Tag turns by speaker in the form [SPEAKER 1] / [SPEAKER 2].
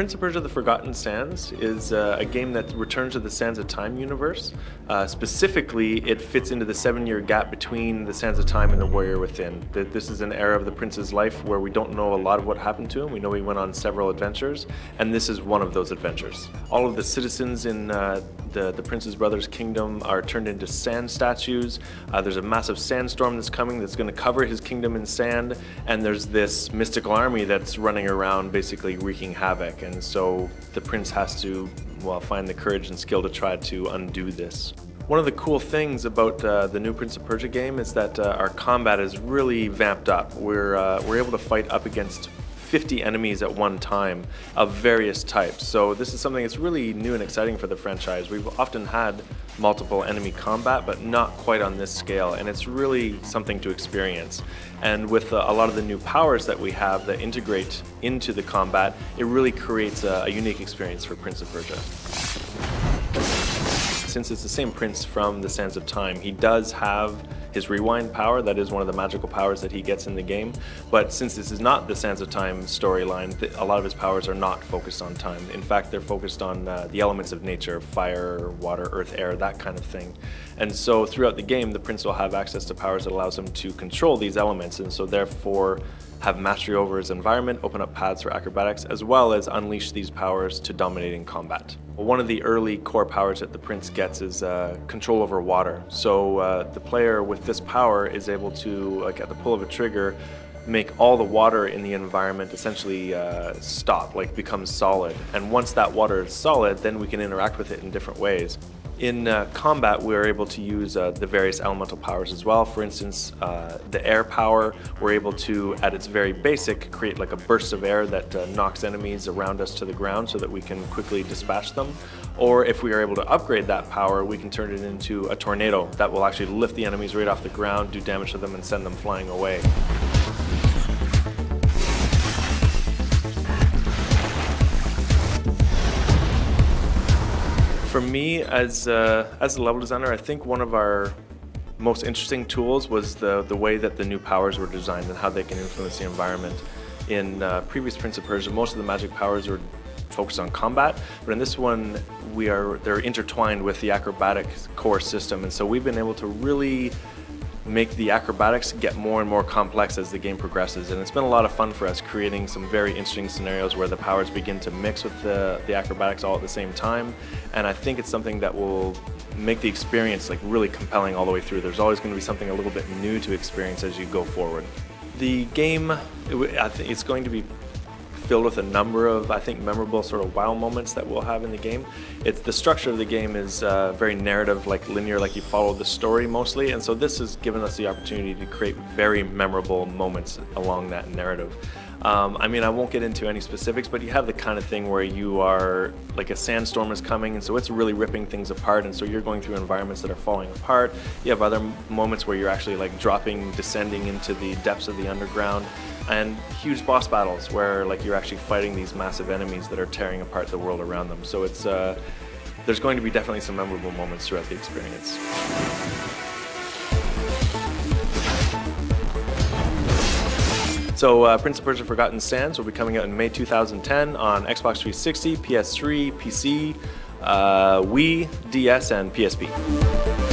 [SPEAKER 1] Prince of Persia: The Forgotten Sands is a game that returns to the Sands of Time universe. Specifically, it fits into the 7-year gap between the Sands of Time and the Warrior Within. This is an era of the prince's life where we don't know a lot of what happened to him. We know he went on several adventures, and this is one of those adventures. All of the citizens in the prince's brother's kingdom are turned into sand statues. There's a massive sandstorm that's coming that's going to cover his kingdom in sand, and there's this mystical army that's running around basically wreaking havoc. And so the prince has to, well, find the courage and skill to try to undo this. One of the cool things about the new Prince of Persia game is that our combat is really vamped up. We're able to fight up against 50 enemies at one time of various types. So this is something that's really new and exciting for the franchise. We've often had multiple enemy combat, but not quite on this scale, and it's really something to experience. And with a lot of the new powers that we have that integrate into the combat, it really creates a unique experience for Prince of Persia. Since it's the same prince from the Sands of Time, he does have his rewind power. That is one of the magical powers that he gets in the game. But since this is not the Sands of Time storyline, a lot of his powers are not focused on time. In fact, they're focused on the elements of nature: fire, water, earth, air, that kind of thing. And so throughout the game, the prince will have access to powers that allows him to control these elements, and so therefore have mastery over his environment, open up paths for acrobatics, as well as unleash these powers to dominate in combat. One of the early core powers that the prince gets is control over water. So the player with this power is able to, like at the pull of a trigger, make all the water in the environment essentially stop, like become solid. And once that water is solid, then we can interact with it in different ways. In combat, we're able to use the various elemental powers as well. For instance, the air power, we're able to, at its very basic, create like a burst of air that knocks enemies around us to the ground so that we can quickly dispatch them. Or if we are able to upgrade that power, we can turn it into a tornado that will actually lift the enemies right off the ground, do damage to them, and send them flying away. For me, as a level designer, I think one of our most interesting tools was the way that the new powers were designed and how they can influence the environment. In previous Prince of Persia, most of the magic powers were focused on combat, but in this one, they're intertwined with the acrobatic core system, and so we've been able to really make the acrobatics get more and more complex as the game progresses. And it's been a lot of fun for us creating some very interesting scenarios where the powers begin to mix with the acrobatics all at the same time. And I think it's something that will make the experience like really compelling all the way through. There's always going to be something a little bit new to experience as you go forward. The game, I think it's going to be filled with a number of, I think, memorable sort of wow moments that we'll have in the game. The structure of the game is very narrative, like linear, like you follow the story mostly, and so this has given us the opportunity to create very memorable moments along that narrative. I mean, I won't get into any specifics, but you have the kind of thing where you are, like a sandstorm is coming, and so it's really ripping things apart, and so you're going through environments that are falling apart. You have other moments where you're actually like descending into the depths of the underground, and huge boss battles where like you're actually fighting these massive enemies that are tearing apart the world around them. So it's there's going to be definitely some memorable moments throughout the experience. So Prince of Persia: Forgotten Sands will be coming out in May 2010 on Xbox 360, PS3, PC, Wii, DS, and PSP.